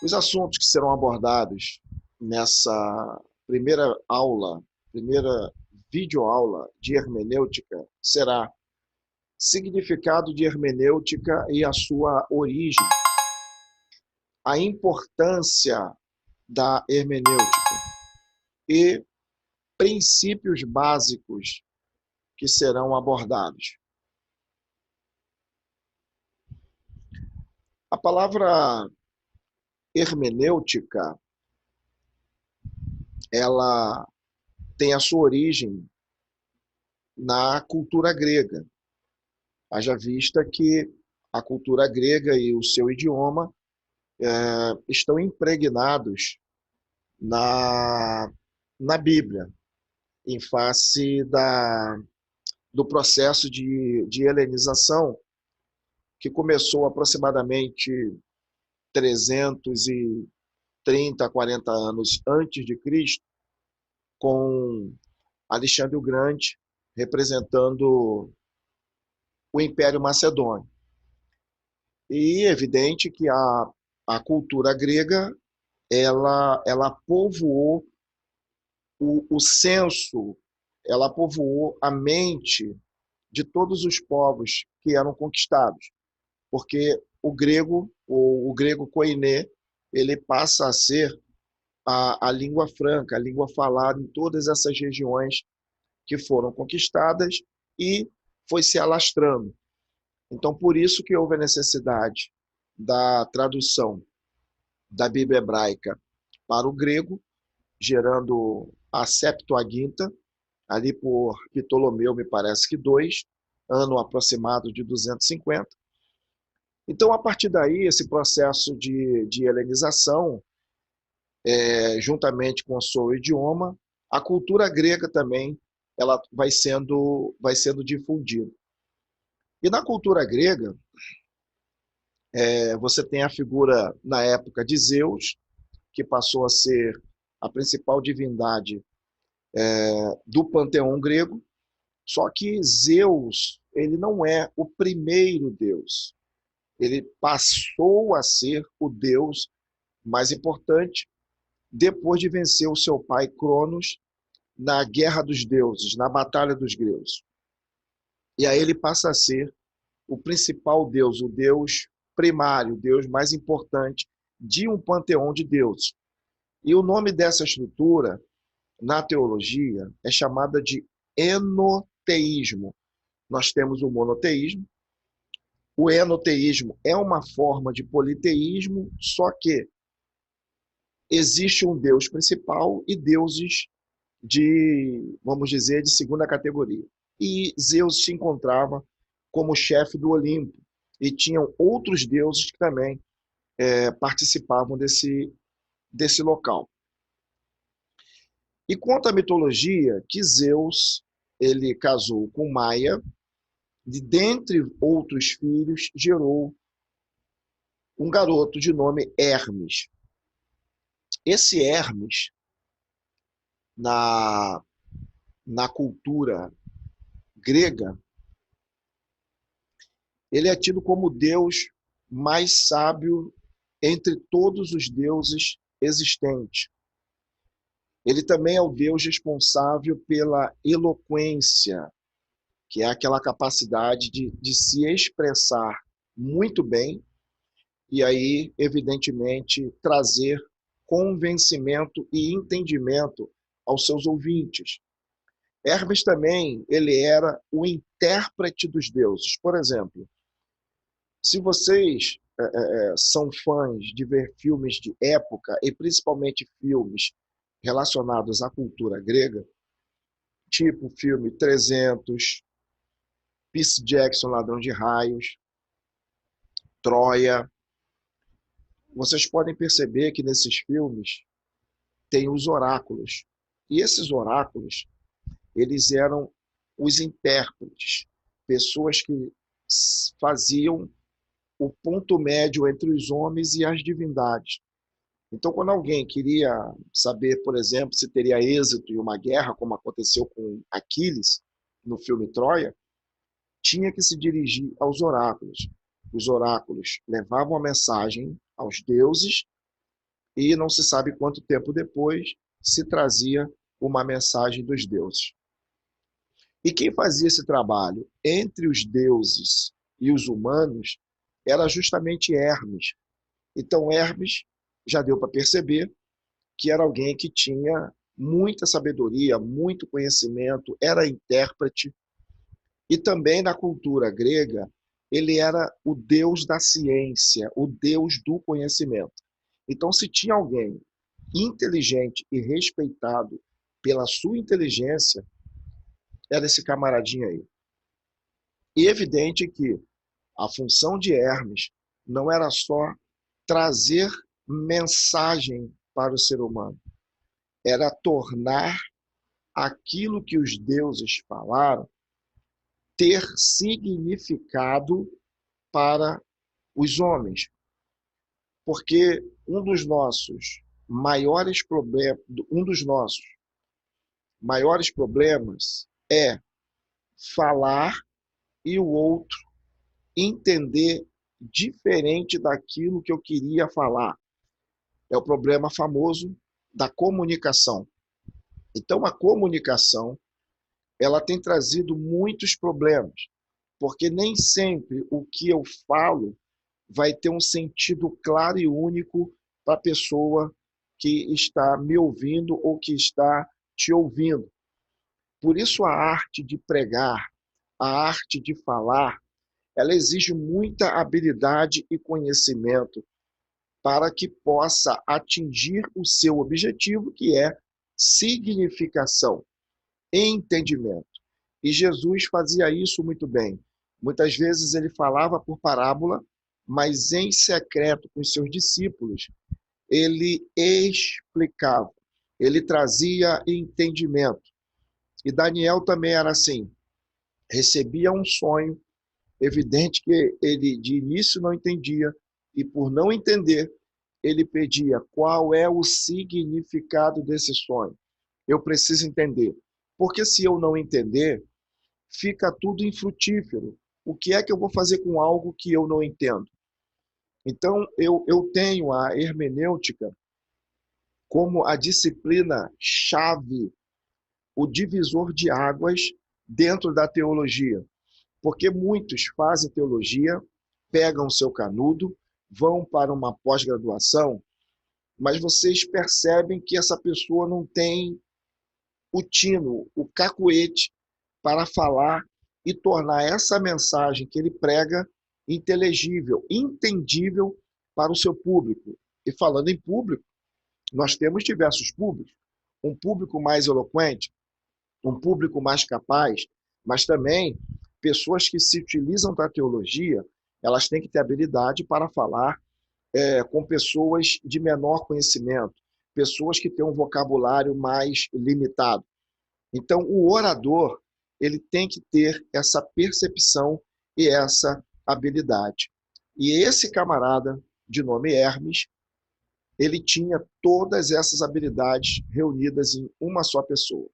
Os assuntos que serão abordados nessa primeira videoaula de hermenêutica será significado de hermenêutica e a sua origem, a importância da hermenêutica e princípios básicos que serão abordados. A palavra hermenêutica, ela tem a sua origem na cultura grega. Haja vista que a cultura grega e o seu idioma estão impregnados na Bíblia, em face do processo de helenização, que começou aproximadamente 330, 40 anos antes de Cristo, com Alexandre o Grande representando o Império Macedônio. E é evidente que a cultura grega ela povoou o senso, ela povoou a mente de todos os povos que eram conquistados, porque o grego koiné, ele passa a ser a língua franca, a língua falada em todas essas regiões que foram conquistadas e foi se alastrando. Então, por isso que houve a necessidade da tradução da Bíblia hebraica para o grego, gerando a Septuaginta, ali por Ptolomeu, me parece que 2, ano aproximado de 250. Então, a partir daí, esse processo de helenização, juntamente com o seu idioma, a cultura grega também ela vai sendo difundida. E na cultura grega, você tem a figura, na época, de Zeus, que passou a ser a principal divindade do panteão grego, só que Zeus, ele não é o primeiro deus. Ele passou a ser o deus mais importante depois de vencer o seu pai Cronos na Guerra dos Deuses, na Batalha dos Gregos. E aí ele passa a ser o principal deus, o deus primário, o deus mais importante de um panteão de deuses. E o nome dessa estrutura, na teologia, é chamada de enoteísmo. Nós temos o monoteísmo. O enoteísmo é uma forma de politeísmo, só que existe um deus principal e deuses vamos dizer, de segunda categoria. E Zeus se encontrava como chefe do Olimpo, e tinham outros deuses que também participavam desse local. E conta a mitologia que Zeus ele casou com Maia, e dentre outros filhos gerou um garoto de nome Hermes. Esse Hermes, na cultura grega, ele é tido como o deus mais sábio entre todos os deuses existentes. Ele também é o deus responsável pela eloquência, que é aquela capacidade de se expressar muito bem e aí, evidentemente, trazer convencimento e entendimento aos seus ouvintes. Hermes também, ele era o intérprete dos deuses. Por exemplo, se vocês são fãs de ver filmes de época, e principalmente filmes relacionados à cultura grega, tipo o filme 300, Percy Jackson, Ladrão de Raios, Troia, vocês podem perceber que nesses filmes tem os oráculos. E esses oráculos, eles eram os intérpretes, pessoas que faziam o ponto médio entre os homens e as divindades. Então, quando alguém queria saber, por exemplo, se teria êxito em uma guerra, como aconteceu com Aquiles no filme Troia, tinha que se dirigir aos oráculos. Os oráculos levavam a mensagem aos deuses e não se sabe quanto tempo depois se trazia uma mensagem dos deuses. E quem fazia esse trabalho entre os deuses e os humanos era justamente Hermes. Então Hermes já deu para perceber que era alguém que tinha muita sabedoria, muito conhecimento, era intérprete, e também na cultura grega, ele era o deus da ciência, o deus do conhecimento. Então, se tinha alguém inteligente e respeitado pela sua inteligência, era esse camaradinho aí. E é evidente que a função de Hermes não era só trazer mensagem para o ser humano, era tornar aquilo que os deuses falaram ter significado para os homens. Porque um dos nossos maiores problemas é falar e o outro entender diferente daquilo que eu queria falar. É o problema famoso da comunicação. Então, a comunicação, ela tem trazido muitos problemas, porque nem sempre o que eu falo vai ter um sentido claro e único para a pessoa que está me ouvindo ou que está te ouvindo. Por isso a arte de pregar, a arte de falar, ela exige muita habilidade e conhecimento para que possa atingir o seu objetivo, que é significação, entendimento. E Jesus fazia isso muito bem. Muitas vezes ele falava por parábola, mas em secreto com os seus discípulos, ele explicava, ele trazia entendimento. E Daniel também era assim, recebia um sonho, evidente que ele de início não entendia, e por não entender, ele pedia qual é o significado desse sonho. Eu preciso entender, porque se eu não entender, fica tudo infrutífero. O que é que eu vou fazer com algo que eu não entendo? Então, eu tenho a hermenêutica como a disciplina-chave, o divisor de águas dentro da teologia. Porque muitos fazem teologia, pegam o seu canudo, vão para uma pós-graduação, mas vocês percebem que essa pessoa não tem o tino, o cacuete para falar e tornar essa mensagem que ele prega inteligível, entendível para o seu público. E falando em público, nós temos diversos públicos. Um público mais eloquente, um público mais capaz, mas também pessoas que se utilizam da teologia, elas têm que ter habilidade para falar com pessoas de menor conhecimento, pessoas que têm um vocabulário mais limitado. Então, o orador, ele tem que ter essa percepção e essa habilidade. E esse camarada, de nome Hermes, ele tinha todas essas habilidades reunidas em uma só pessoa.